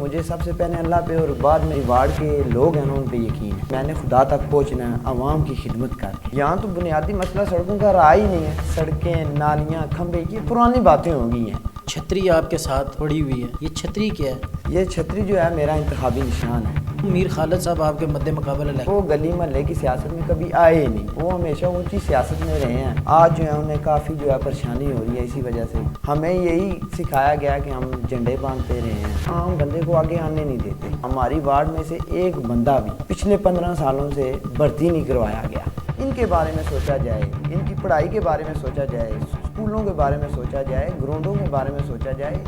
مجھے سب سے پہلے اللہ پہ اور بعد میں وارڈ کے لوگ ہیں ان پہ یقین ہے. میں نے خدا تک پہنچنا ہے عوام کی خدمت کر کے. یہاں تو بنیادی مسئلہ سڑکوں کا رہا ہی نہیں ہے. سڑکیں، نالیاں، کھمبے، یہ پرانی باتیں ہو گئی ہیں. چھتری آپ کے ساتھ پڑی ہوئی ہے، یہ چھتری کیا ہے؟ یہ چھتری جو ہے میرا انتخابی نشان ہے. میر خالد صاحب آپ کے مد مقابل ہے. وہ گلی محلے کی سیاست میں کبھی آئے ہی نہیں. وہ ہمیشہ اونچی سیاست میں رہے ہیں. آج جو ہے انہیں کافی جو ہے پریشانی ہو رہی ہے. اسی وجہ سے ہمیں یہی سکھایا گیا کہ ہم جھنڈے باندھتے رہے ہیں، عام بندے کو آگے آنے نہیں دیتے. ہماری وارڈ میں سے ایک بندہ بھی پچھلے 15 سالوں سے بھرتی نہیں کروایا گیا. ان کے بارے میں سوچا جائے، ان کی پڑھائی کے بارے میں سوچا جائے، اسکولوں کے بارے میں سوچا جائے، گراؤنڈوں کے بارے میں سوچا جائے.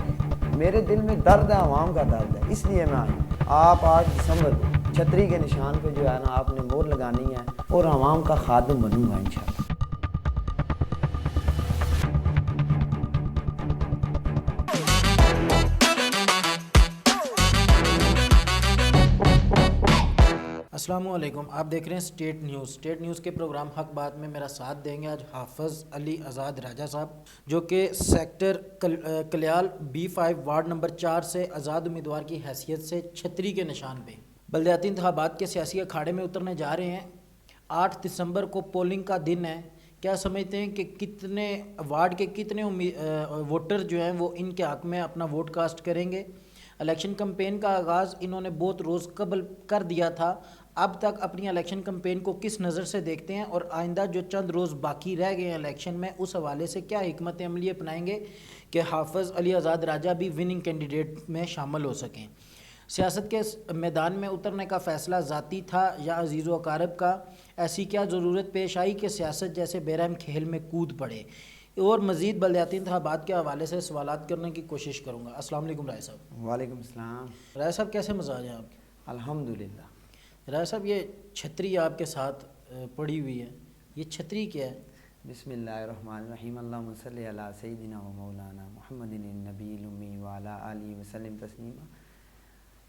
میرے دل میں درد ہے، عوام کا درد ہے، اس لیے میں آیا ہوں. آپ 8 دسمبر کو چھتری کے نشان پہ جو ہے نا آپ نے مہر لگانی ہے اور عوام کا خادم بنوں گا انشاءاللہ. السلام علیکم، آپ دیکھ رہے ہیں اسٹیٹ نیوز کے پروگرام حق بات میں میرا ساتھ دیں گے آج حافظ علی آزاد راجہ صاحب، جو کہ سیکٹر کلیال B5 وارڈ نمبر 4 سے آزاد امیدوار کی حیثیت سے چھتری کے نشان پہ بلدیاتی انتخابات کے سیاسی اکھاڑے میں اترنے جا رہے ہیں. 8 دسمبر کو پولنگ کا دن ہے. کیا سمجھتے ہیں کہ کتنے وارڈ کے کتنے ووٹر جو ہیں وہ ان کے حق میں اپنا ووٹ کاسٹ کریں گے؟ الیکشن کمپین کا آغاز انہوں نے بہت روز قبل کر دیا تھا. اب تک اپنی الیکشن کمپین کو کس نظر سے دیکھتے ہیں اور آئندہ جو چند روز باقی رہ گئے ہیں الیکشن میں، اس حوالے سے کیا حکمت عملی اپنائیں گے کہ حافظ علی آزاد راجہ بھی وننگ کینڈیڈیٹ میں شامل ہو سکیں؟ سیاست کے میدان میں اترنے کا فیصلہ ذاتی تھا یا عزیز و اقارب کا؟ ایسی کیا ضرورت پیش آئی کہ سیاست جیسے بے رحم کھیل میں کود پڑے؟ اور مزید بلدیاتی انتخابات کے حوالے سے سوالات کرنے کی کوشش کروں گا. السلام علیکم رائے صاحب. وعلیکم السلام. رائے صاحب کیسے مزاج ہیں آپ کے؟ الحمدللہ. رائے صاحب یہ چھتری آپ کے ساتھ پڑی ہوئی ہے، یہ چھتری کیا ہے؟ بسم اللہ الرحمن الرحیم. اللہم صلی علی سیدنا و مولانا محمد النبی الامی وعلی آلہ وسلم تسلیما.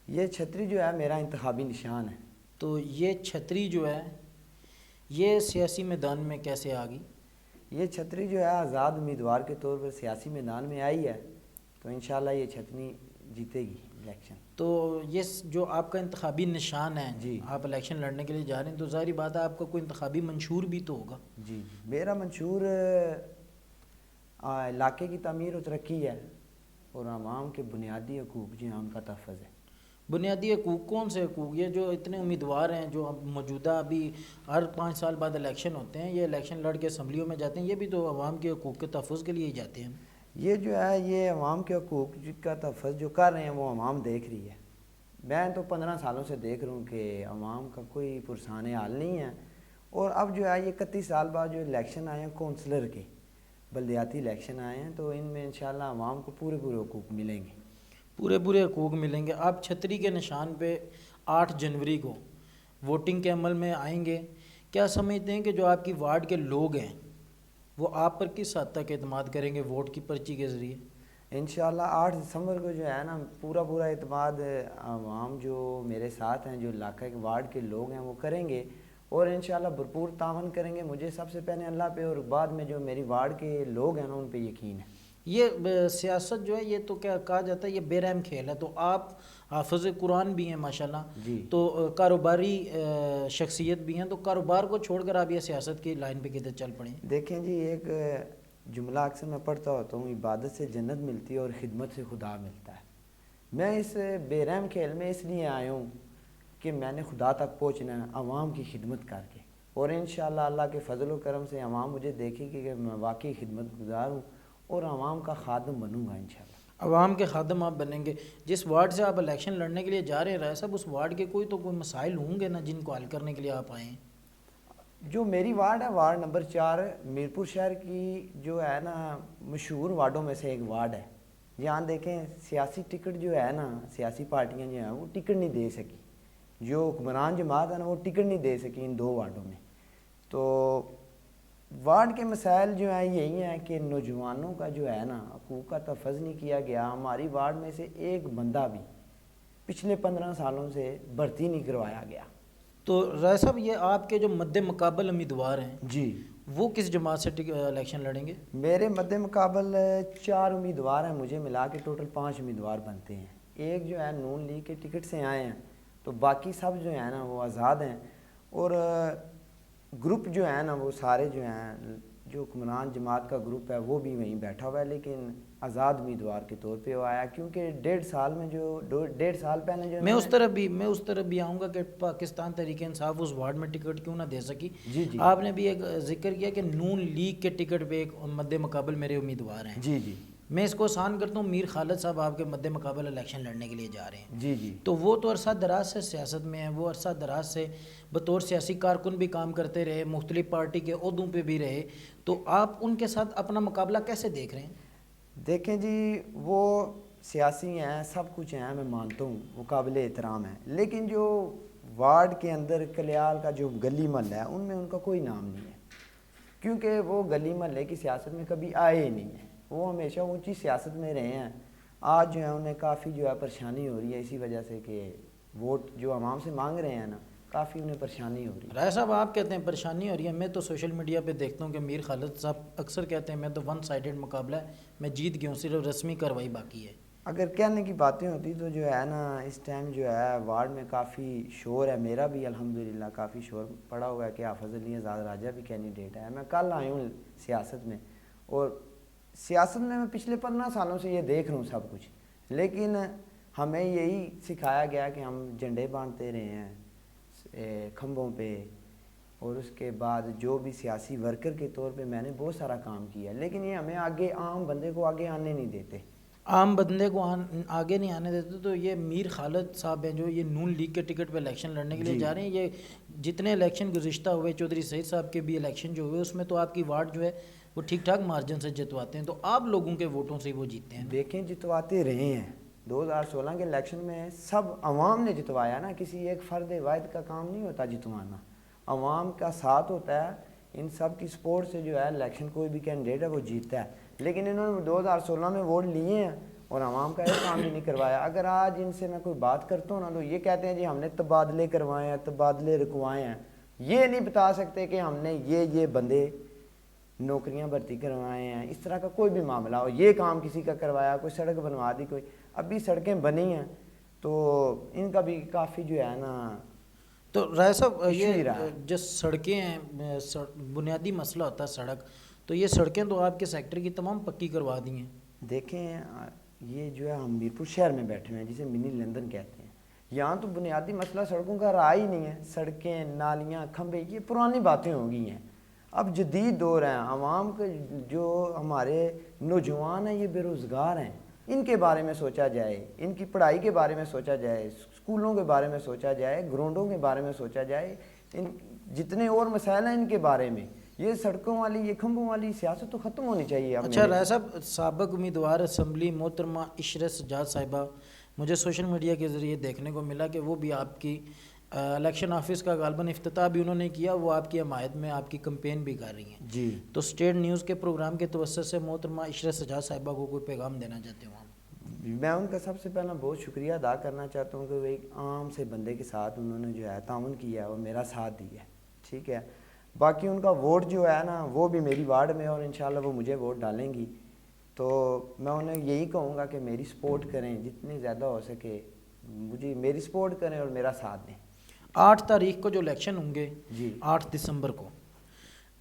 یہ چھتری جو ہے میرا انتخابی نشان ہے. تو یہ چھتری جو ہے یہ سیاسی میدان میں کیسے آ گئی؟ یہ چھتری جو ہے آزاد امیدوار کے طور پر سیاسی میدان میں آئی ہے، تو انشاءاللہ یہ چھتری جیتے گی الیکشن. تو یہ جو آپ کا انتخابی نشان ہے، جی، آپ الیکشن لڑنے کے لیے جا رہے ہیں، تو ظاہری بات ہے آپ کا کوئی انتخابی منشور بھی تو ہوگا. جی میرا منشور علاقے کی تعمیر و ترقی ہے اور عوام کے بنیادی حقوق جو ہیں ان کا تحفظ ہے. بنیادی حقوق کون سے حقوق؟ یہ جو اتنے امیدوار ہیں جو موجودہ ابھی ہر 5 سال بعد الیکشن ہوتے ہیں، یہ الیکشن لڑ کے اسمبلیوں میں جاتے ہیں، یہ بھی تو عوام کے حقوق کے تحفظ کے لیے ہی جاتے ہیں. یہ جو ہے یہ عوام کے حقوق کا تحفظ جو کر رہے ہیں وہ عوام دیکھ رہی ہے. میں تو 15 سالوں سے دیکھ رہا ہوں کہ عوام کا کوئی پرسان حال نہیں ہے. اور اب جو ہے یہ 31 سال بعد جو الیکشن آئے ہیں کونسلر کے، بلدیاتی الیکشن آئے ہیں، تو ان میں انشاءاللہ عوام کو پورے حقوق ملیں گے. پورے حقوق ملیں گے. آپ چھتری کے نشان پہ 8 جنوری کو ووٹنگ کے عمل میں آئیں گے. کیا سمجھتے ہیں کہ جو آپ کی وارڈ کے لوگ ہیں وہ آپ پر کس حد تک اعتماد کریں گے ووٹ کی پرچی کے ذریعے؟ انشاءاللہ 8 دسمبر کو جو ہے نا پورا اعتماد عوام جو میرے ساتھ ہیں، جو علاقہ کے وارڈ کے لوگ ہیں وہ کریں گے اور انشاءاللہ بھرپور تعاون کریں گے. مجھے سب سے پہلے اللہ پہ اور بعد میں جو میری وارڈ کے لوگ ہیں نا ان پہ یقین ہے. یہ سیاست جو ہے یہ تو کیا کہا جاتا ہے، یہ بے رحم کھیل ہے. تو آپ حافظ قرآن بھی ہیں ماشاءاللہ، جی، تو کاروباری شخصیت بھی ہیں، تو کاروبار کو چھوڑ کر آپ یہ سیاست کی لائن پہ کدھر چل پڑیں؟ دیکھیں جی، ایک جملہ اکثر میں پڑھتا ہوتا ہوں، عبادت سے جنت ملتی ہے اور خدمت سے خدا ملتا ہے. میں اس بے رحم کھیل میں اس لیے آیا ہوں کہ میں نے خدا تک پہنچنا ہے عوام کی خدمت کر کے، اور انشاءاللہ اللہ کے فضل و کرم سے عوام مجھے دیکھے گی کہ میں واقعی خدمت گزار ہوں اور عوام کا خادم بنوں گا انشاءاللہ. عوام کے خادم آپ بنیں گے. جس وارڈ سے آپ الیکشن لڑنے کے لیے جا رہے ہیں رائے صاحب، اس وارڈ کے کوئی مسائل ہوں گے نا جن کو حل کرنے کے لیے آپ آئے ہیں؟ جو میری وارڈ ہے وارڈ نمبر 4 میرپور شہر کی جو ہے نا مشہور وارڈوں میں سے ایک وارڈ ہے. یہاں دیکھیں سیاسی ٹکٹ جو ہے نا، سیاسی پارٹیاں جو ہیں وہ ٹکٹ نہیں دے سکی، جو حکمران جماعت ہے نا وہ ٹکٹ نہیں دے سکی ان 2 وارڈوں میں. تو وارڈ کے مسائل جو ہیں یہی ہیں کہ نوجوانوں کا جو ہے نا حقوق کا تحفظ نہیں کیا گیا. ہماری وارڈ میں سے ایک بندہ بھی پچھلے 15 سالوں سے بھرتی نہیں کروایا گیا. تو رائے صاحب یہ آپ کے جو مد مقابل امیدوار ہیں جی، وہ کس جماعت سے الیکشن لڑیں گے؟ میرے مد مقابل 4 امیدوار ہیں، مجھے ملا کے ٹوٹل 5 امیدوار بنتے ہیں. ایک جو ہے نون لیگ کے ٹکٹ سے آئے ہیں، تو باقی سب جو ہیں نا وہ آزاد ہیں، اور گروپ جو ہے نا وہ سارے جو ہیں جو حکمران جماعت کا گروپ ہے وہ بھی وہیں بیٹھا ہوا ہے، لیکن آزاد امیدوار کے طور پہ وہ آیا، کیونکہ 1.5 سال میں جو 1.5 سال پہلے جو میں اس طرف بھی آؤں گا کہ پاکستان تحریک انصاف اس وارڈ میں ٹکٹ کیوں نہ دے سکی. جی جی آپ نے بھی ایک ذکر کیا کہ نون لیگ کے ٹکٹ پہ ایک مد مقابل میرے امیدوار ہیں. جی جی میں اس کو آسان کرتا ہوں، میر خالد صاحب آپ کے مد مقابل الیکشن لڑنے کے لیے جا رہے ہیں. جی جی تو وہ تو عرصہ دراز سے سیاست میں ہیں، وہ عرصہ دراز سے بطور سیاسی کارکن بھی کام کرتے رہے، مختلف پارٹی کے عہدوں پہ بھی رہے، تو آپ ان کے ساتھ اپنا مقابلہ کیسے دیکھ رہے ہیں؟ دیکھیں جی، وہ سیاسی ہیں، سب کچھ ہیں، میں مانتا ہوں وہ قابل احترام ہے، لیکن جو وارڈ کے اندر کلیال کا جو گلی محلہ ہے ان میں ان کا کوئی نام نہیں ہے، کیونکہ وہ گلی محلے کی سیاست میں کبھی آئے ہی نہیں ہیں، وہ ہمیشہ اونچی سیاست میں رہے ہیں. آج جو ہے انہیں کافی جو ہے پریشانی ہو رہی ہے اسی وجہ سے کہ ووٹ جو عوام سے مانگ رہے ہیں نا، کافی انہیں پریشانی ہو رہی ہے. رائے صاحب آپ کہتے ہیں پریشانی ہو رہی ہے، میں تو سوشل میڈیا پہ دیکھتا ہوں کہ میر خالد صاحب اکثر کہتے ہیں میں تو 1 سائیڈڈ مقابلہ ہے، میں جیت گیا ہوں، صرف رسمی کارروائی باقی ہے. اگر کہنے کی باتیں ہوتی تو جو ہے نا اس ٹائم جو ہے وارڈ میں کافی شور ہے، میرا بھی الحمدللہ کافی شور پڑا ہوا ہے کہ حافظ علی آزاد راجہ بھی کینڈیڈیٹ ہے. میں کل آئی ہوں سیاست میں، اور سیاست میں پچھلے 15 سالوں سے یہ دیکھ رہا ہوں سب کچھ، لیکن ہمیں یہی سکھایا گیا کہ ہم جھنڈے باندھتے رہے ہیں کھمبوں پہ، اور اس کے بعد جو بھی سیاسی ورکر کے طور پہ میں نے بہت سارا کام کیا، لیکن یہ ہمیں آگے عام بندے کو آگے آنے نہیں دیتے. عام بندے کو آگے نہیں آنے دیتے. تو یہ میر خالد صاحب ہیں جو یہ نون لیگ کے ٹکٹ پہ الیکشن لڑنے کے لیے جا رہے ہیں، یہ جتنے الیکشن گزشتہ ہوئے، چودھری سعید صاحب کے بھی الیکشن جو ہوئے، اس میں تو آپ کی وارڈ جو ہے وہ ٹھیک ٹھاک مارجن سے جتواتے ہیں، تو آپ لوگوں کے ووٹوں سے وہ جیتتے ہیں. دیکھیں جتواتے رہے ہیں، 2016 کے الیکشن میں سب عوام نے جتوایا نا، کسی ایک فرد واحد کا کام نہیں ہوتا جتوانا، عوام کا ساتھ ہوتا ہے، ان سب کی سپورٹ سے جو ہے الیکشن کوئی بھی کینڈیڈیٹ ہے وہ جیتتا ہے. لیکن انہوں نے 2016 میں ووٹ لیے ہیں اور عوام کا ایک کام بھی نہیں کروایا. اگر آج ان سے میں کوئی بات کرتا ہوں نا تو یہ کہتے ہیں جی ہم نے تبادلے کروائے ہیں، تبادلے رکوائے ہیں، یہ نہیں بتا سکتے کہ ہم نے یہ بندے نوکریاں بھرتی کروائے ہیں، اس طرح کا کوئی بھی معاملہ ہو، یہ کام کسی کا کروایا، کوئی سڑک بنوا دی، کوئی ابھی سڑکیں بنی ہیں، تو ان کا بھی کافی جو ہے نا. تو رائے صاحب یہ جو سڑکیں ہیں، بنیادی مسئلہ ہوتا ہے سڑک، تو یہ سڑکیں تو آپ کے سیکٹر کی تمام پکی کروا دی ہیں. دیکھیں یہ جو ہے ہم میرپور شہر میں بیٹھے ہوئے ہیں جسے منی لندن کہتے ہیں، یہاں تو بنیادی مسئلہ سڑکوں کا رہا ہی نہیں ہے. سڑکیں، نالیاں، کھمبے، یہ پرانی باتیں ہو گئی ہیں. اب جدید دور ہیں، عوام کے جو ہمارے نوجوان ہیں یہ بے روزگار ہیں، ان کے بارے میں سوچا جائے، ان کی پڑھائی کے بارے میں سوچا جائے، اسکولوں کے بارے میں سوچا جائے، گراؤنڈوں کے بارے میں سوچا جائے، ان جتنے اور مسائل ہیں ان کے بارے میں. یہ سڑکوں والی، یہ کھمبوں والی سیاست تو ختم ہونی چاہیے. اچھا رائے صاحب، سابق امیدوار اسمبلی محترمہ عشرت سجاد صاحبہ، مجھے سوشل میڈیا کے ذریعے دیکھنے کو ملا کہ وہ بھی آپ کی الیکشن آفس کا غالباً افتتاح بھی انہوں نے کیا، وہ آپ کی حمایت میں آپ کی کمپین بھی کر رہی ہیں. جی تو اسٹیٹ نیوز کے پروگرام کے توسط سے محترمہ عشرت سجاد صاحبہ کو کوئی پیغام دینا چاہتے ہوں؟ میں ان کا سب سے پہلا بہت شکریہ ادا کرنا چاہتا ہوں کہ وہ ایک عام سے بندے کے ساتھ انہوں نے جو ہے تعاون کیا اور میرا ساتھ دیا ہے. ٹھیک ہے، باقی ان کا ووٹ جو ہے نا وہ بھی میری وارڈ میں، اور انشاءاللہ وہ مجھے ووٹ ڈالیں گی، تو میں انہیں یہی کہوں گا کہ میری سپورٹ کریں، جتنی زیادہ ہو سکے مجھے میری سپورٹ کریں اور میرا ساتھ دیں. 8 تاریخ کو جو الیکشن ہوں گے، جی 8 دسمبر کو،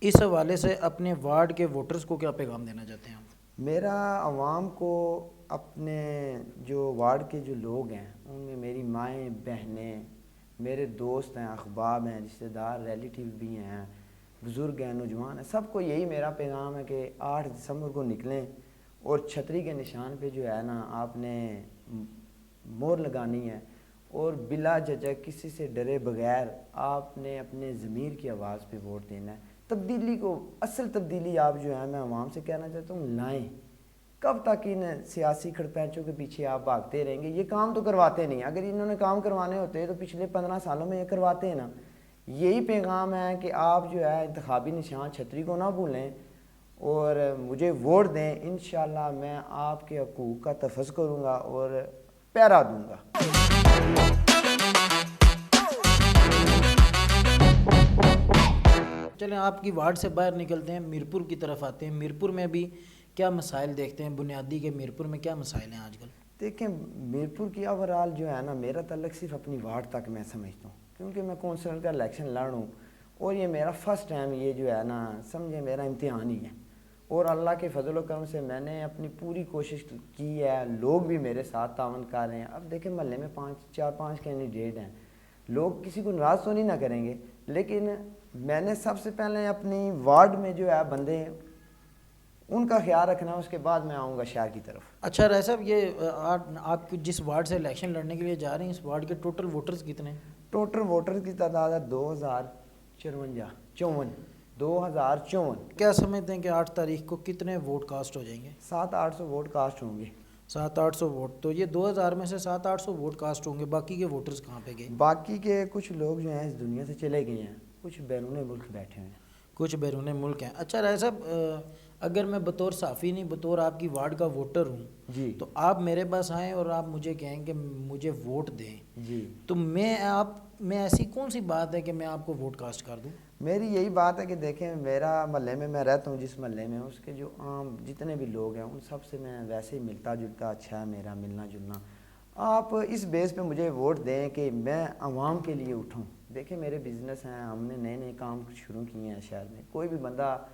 اس حوالے سے اپنے وارڈ کے ووٹرز کو کیا پیغام دینا چاہتے ہیں آپ؟ میرا عوام کو، اپنے جو وارڈ کے جو لوگ ہیں ان میں میری مائیں، بہنیں، میرے دوست ہیں، احباب ہیں، رشتہ دار، ریلیٹیو بھی ہیں، بزرگ ہیں، نوجوان ہیں، سب کو یہی میرا پیغام ہے کہ 8 دسمبر کو نکلیں اور چھتری کے نشان پہ جو ہے نا آپ نے مہر لگانی ہے، اور بلا جھجک کسی سے ڈرے بغیر آپ نے اپنے ضمیر کی آواز پہ ووٹ دینا ہے. تبدیلی کو، اصل تبدیلی آپ جو ہے میں عوام سے کہنا چاہتا ہوں لائیں. کب تک ان سیاسی کھڑپینچوں کے پیچھے آپ بھاگتے رہیں گے؟ یہ کام تو کرواتے نہیں. اگر انہوں نے کام کروانے ہوتے تو پچھلے 15 سالوں میں یہ کرواتے ہیں نا. یہی پیغام ہے کہ آپ جو ہے انتخابی نشان چھتری کو نہ بھولیں اور مجھے ووٹ دیں. انشاءاللہ میں آپ کے حقوق کا تحفظ کروں گا اور پہرا دوں گا. چلیں آپ کی وارڈ سے باہر نکلتے ہیں، میرپور کی طرف آتے ہیں. میرپور میں بھی کیا مسائل دیکھتے ہیں بنیادی کے؟ میرپور میں کیا مسائل ہیں آج کل؟ دیکھیں میرپور کی اوورال جو ہے نا میرا تعلق صرف اپنی وارڈ تک میں سمجھتا ہوں، کیونکہ میں کونسلر کا الیکشن لڑ رہا ہوں اور یہ میرا فرسٹ ٹائم یہ جو ہے نا سمجھے میرا امتحان ہی ہے، اور اللہ کے فضل و کرم سے میں نے اپنی پوری کوشش کی ہے، لوگ بھی میرے ساتھ تعاون کر رہے ہیں۔ اب دیکھیں محلے میں 5 کینڈیڈیٹ ہیں، لوگ کسی کو ناراض تو نہیں نہ کریں گے، لیکن میں نے سب سے پہلے اپنی وارڈ میں جو ہے بندے ان کا خیال رکھنا، اس کے بعد میں آؤں گا شہر کی طرف۔ اچھا رائے صاحب، یہ آپ جس وارڈ سے الیکشن لڑنے کے لیے جا رہے ہیں، اس وارڈ کے ٹوٹل ووٹرز کتنے ہیں؟ ٹوٹل ووٹر کی تعداد ہے 2054۔ کیا سمجھتے ہیں کہ 8 تاریخ کو کتنے ووٹ کاسٹ ہو جائیں گے؟ 700-800 ووٹ کاسٹ ہوں گے۔ 700-800 ووٹ، تو یہ 2000 میں سے 700-800 ووٹ کاسٹ ہوں گے، باقی کے ووٹرز کہاں پہ گئے؟ باقی کے کچھ لوگ جو ہیں اس دنیا سے چلے گئے ہیں، کچھ بیرون ملک بیٹھے ہوئے ہیں۔ کچھ بیرون ملک ہیں۔ اچھا رائے صاحب، اگر میں بطور صحافی نہیں، بطور آپ کی وارڈ کا ووٹر ہوں جی تو آپ میرے پاس آئیں اور آپ مجھے کہیں کہ مجھے ووٹ دیں، جی، تو میں ایسی کون سی بات ہے کہ میں آپ کو ووٹ کاسٹ کر دوں؟ میری یہی بات ہے کہ دیکھیں میرا محلے میں رہتا ہوں، جس محلے میں اس کے جو عام جتنے بھی لوگ ہیں ان سب سے میں ویسے ہی ملتا جلتا اچھا ہے میرا ملنا جلنا۔ آپ اس بیس پہ مجھے ووٹ دیں کہ میں عوام کے لیے اٹھوں۔ دیکھیں میرے بزنس ہیں، ہم نے نئے کام شروع کیے ہیں شہر میں، کوئی بھی بندہ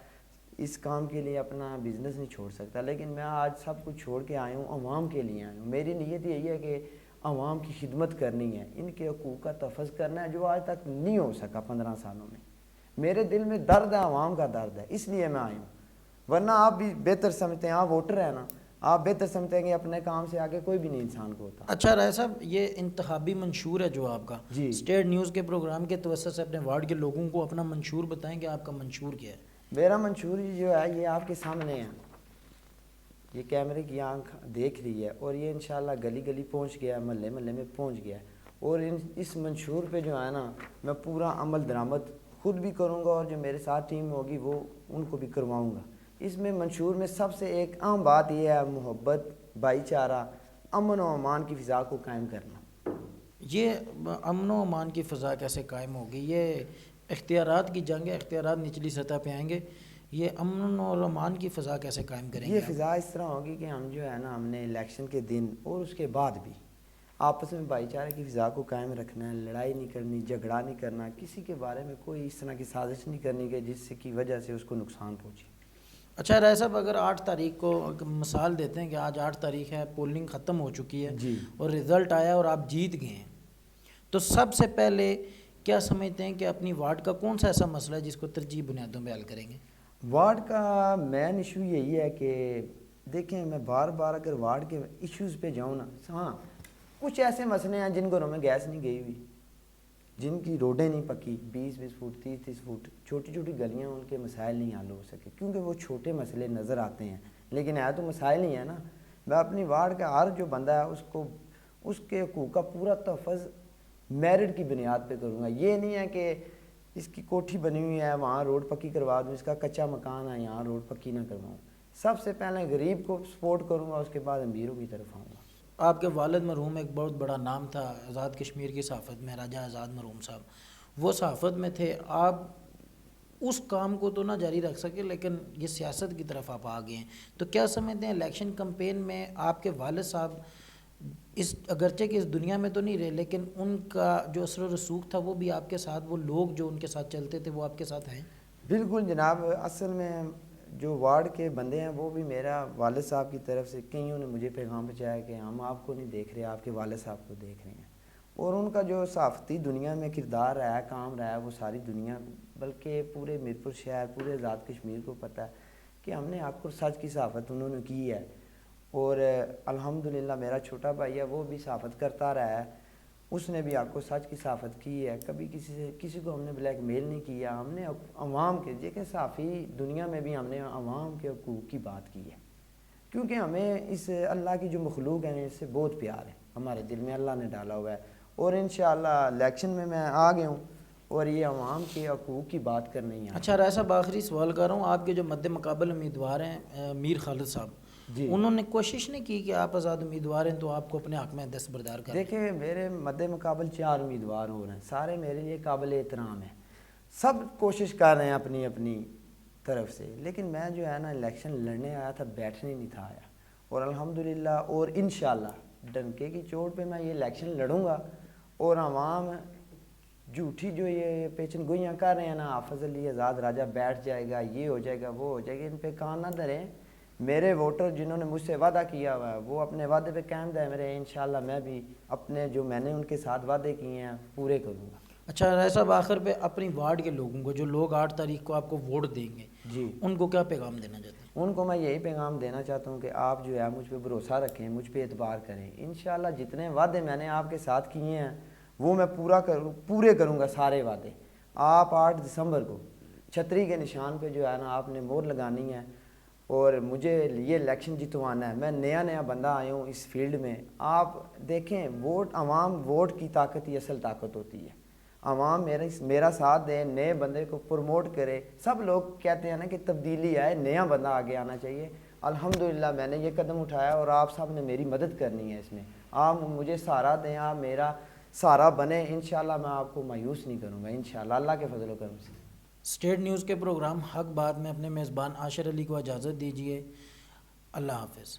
اس کام کے لیے اپنا بزنس نہیں چھوڑ سکتا، لیکن میں آج سب کچھ چھوڑ کے آیا ہوں، عوام کے لیے آیا ہوں۔ میری نیت یہی ہے کہ عوام کی خدمت کرنی ہے، ان کے حقوق کا تحفظ کرنا ہے جو آج تک نہیں ہو سکا 15 سالوں میں۔ میرے دل میں درد ہے، عوام کا درد ہے، اس لیے میں آیا ہوں۔ ورنہ آپ بھی بہتر سمجھتے ہیں، آپ ووٹر ہیں نا، آپ بہتر سمجھتے ہیں کہ اپنے کام سے آگے کوئی بھی نہیں انسان کو ہوتا۔ اچھا رائے صاحب، یہ انتخابی منشور ہے جو آپ کا، جی، اسٹیٹ نیوز کے پروگرام کے توسط سے اپنے وارڈ کے لوگوں کو اپنا منشور بتائیں کہ آپ کا منشور کیا ہے؟ میرا منشور جو ہے یہ آپ کے سامنے ہے، یہ کیمرے کی آنکھ دیکھ رہی ہے، اور یہ انشاءاللہ گلی گلی پہنچ گیا ہے، محلے محلے میں پہنچ گیا ہے، اور اس منشور پہ جو ہے نا میں پورا عمل درآمد خود بھی کروں گا، اور جو میرے ساتھ ٹیم ہوگی وہ ان کو بھی کرواؤں گا۔ اس میں منشور میں سب سے ایک اہم بات یہ ہے محبت، بھائی چارہ، امن و امان کی فضا کو قائم کرنا۔ یہ امن و امان کی فضا کیسے قائم ہوگی؟ یہ اختیارات کی جنگ ہے، اختیارات نچلی سطح پہ آئیں گے، یہ امن اور امان کی فضا کیسے قائم کریں گے؟ یہ فضا اس طرح ہوگی کہ ہم جو ہے نا ہم نے الیکشن کے دن اور اس کے بعد بھی آپس میں بھائی چارے کی فضا کو قائم رکھنا ہے، لڑائی نہیں کرنی، جھگڑا نہیں کرنا، کسی کے بارے میں کوئی اس طرح کی سازش نہیں کرنی کہ جس سے کی وجہ سے اس کو نقصان پہنچے۔ اچھا رائے صاحب، اگر 8 تاریخ کو مثال دیتے ہیں کہ آج 8 تاریخ ہے، پولنگ ختم ہو چکی ہے جی، اور رزلٹ آیا اور آپ جیت گئے ہیں، تو سب سے پہلے کیا سمجھتے ہیں کہ اپنی وارڈ کا کون سا ایسا مسئلہ ہے جس کو ترجیح بنیادوں پہ حل کریں گے؟ وارڈ کا مین ایشو یہی ہے کہ دیکھیں میں بار بار اگر وارڈ کے ایشوز پہ جاؤں نا، ہاں کچھ ایسے مسئلے ہیں جن گھروں میں گیس نہیں گئی ہوئی، جن کی روڈیں نہیں پکی، 20-20 فٹ 30-30 فٹ چھوٹی چھوٹی گلیاں، ان کے مسائل نہیں حل ہو سکے، کیونکہ وہ چھوٹے مسئلے نظر آتے ہیں لیکن ہے تو مسائل ہی ہیں نا۔ میں اپنی وارڈ کا ہر جو بندہ ہے اس کے حقوق کا پورا تحفظ میرٹ کی بنیاد پہ کروں گا۔ یہ نہیں ہے کہ اس کی کوٹھی بنی ہوئی ہے وہاں روڈ پکی کروا دوں، اس کا کچا مکان ہے یہاں روڈ پکی نہ کرواؤں۔ سب سے پہلے غریب کو سپورٹ کروں گا، اس کے بعد امیروں کی طرف آؤں گا۔ آپ کے والد مرحوم ایک بہت بڑا نام تھا آزاد کشمیر کی صحافت میں، راجہ آزاد مرحوم صاحب، وہ صحافت میں تھے، آپ اس کام کو تو نہ جاری رکھ سکے لیکن یہ سیاست کی طرف آپ آ گئے ہیں، تو کیا سمجھتے ہیں الیکشن کمپین میں آپ کے والد صاحب اگرچہ کہ اس دنیا میں تو نہیں رہے لیکن ان کا جو اثر و رسوخ تھا وہ بھی آپ کے ساتھ، وہ لوگ جو ان کے ساتھ چلتے تھے وہ آپ کے ساتھ ہیں؟ بالکل جناب، اصل میں جو وارڈ کے بندے ہیں وہ بھی میرا والد صاحب کی طرف سے کئیوں نے مجھے پیغام پہنچایا کہ ہم آپ کو نہیں دیکھ رہے، آپ کے والد صاحب کو دیکھ رہے ہیں، اور ان کا جو صحافتی دنیا میں کردار رہا ہے، کام رہا ہے، وہ ساری دنیا بلکہ پورے میرپور شہر، پورے آزاد کشمیر کو پتہ ہے کہ ہم نے حق اور سچ کی صحافت انہوں نے کی ہے، اور الحمدللہ میرا چھوٹا بھائی ہے وہ بھی صحافت کرتا رہا ہے، اس نے بھی حق و سچ کی صحافت کی ہے، کبھی کسی کو ہم نے بلیک میل نہیں کیا، ہم نے عوام کے دیکھیں صحافی دنیا میں بھی ہم نے عوام کے حقوق کی بات کی ہے، کیونکہ ہمیں اس اللہ کی جو مخلوق ہیں اس سے بہت پیار ہے، ہمارے دل میں اللہ نے ڈالا ہوا ہے، اور انشاءاللہ الیکشن میں آ گیا ہوں اور یہ عوام کے حقوق کی بات کرنی ہے۔ اچھا رائے صاحب، آخری سوال کر رہا ہوں، آپ کے جو مد مقابل امیدوار ہیں میر خالد صاحب، جی، انہوں نے کوشش نہیں کی کہ آپ آزاد امیدوار ہیں تو آپ کو اپنے حق میں دستبردار کریں؟ دیکھیں میرے مد مقابل 4 امیدوار ہو رہے ہیں، سارے میرے لیے قابل احترام ہیں، سب کوشش کر رہے ہیں اپنی اپنی طرف سے، لیکن میں جو ہے نا الیکشن لڑنے آیا تھا، بیٹھنے نہیں تھا آیا، اور الحمدللہ اور انشاءاللہ ڈنکے کی چوٹ پہ میں یہ الیکشن لڑوں گا اور عوام جھوٹی جو یہ پیچن گوئیاں کر رہے ہیں نا، حافظ علی آزاد راجہ بیٹھ جائے گا، یہ ہو جائے گا، وہ ہو جائے گا، ان پہ کان نہ دھریں. میرے ووٹر جنہوں نے مجھ سے وعدہ کیا ہوا ہے وہ اپنے وعدے پہ قائم رہے میرے. انشاءاللہ میں بھی اپنے جو میں نے ان کے ساتھ وعدے کیے ہیں پورے کروں گا. اچھا راجہ صاحب، آخر پہ اپنی وارڈ کے لوگوں کو، جو لوگ 8 تاریخ کو آپ کو ووٹ دیں گے، جی ان کو کیا پیغام دینا چاہتے ہیں؟ ان کو میں یہی پیغام دینا چاہتا ہوں کہ آپ جو ہے مجھ پہ بھروسہ رکھیں، مجھ پہ اعتبار کریں. انشاءاللہ جتنے وعدے میں نے آپ کے ساتھ کیے ہیں وہ میں پورے کروں گا سارے وعدے. آپ 8 دسمبر کو چھتری کے نشان پہ جو ہے نا آپ نے مہر لگانی ہے اور مجھے یہ الیکشن جتوانا ہے. میں نیا بندہ آیا ہوں اس فیلڈ میں. آپ دیکھیں عوام ووٹ کی طاقت ہی اصل طاقت ہوتی ہے. عوام میرا ساتھ دے، نئے بندے کو پروموٹ کرے. سب لوگ کہتے ہیں نا کہ تبدیلی آئے، نیا بندہ آگے آنا چاہیے. الحمدللہ میں نے یہ قدم اٹھایا اور آپ سب نے میری مدد کرنی ہے اس میں. آپ مجھے سہارا دیں، آپ میرا سہارا بنے. انشاءاللہ میں آپ کو مایوس نہیں کروں گا انشاءاللہ اللہ کے فضل و کرم سے. اسٹیٹ نیوز کے پروگرام حق بات میں اپنے میزبان عاشر علی کو اجازت دیجیے. اللہ حافظ.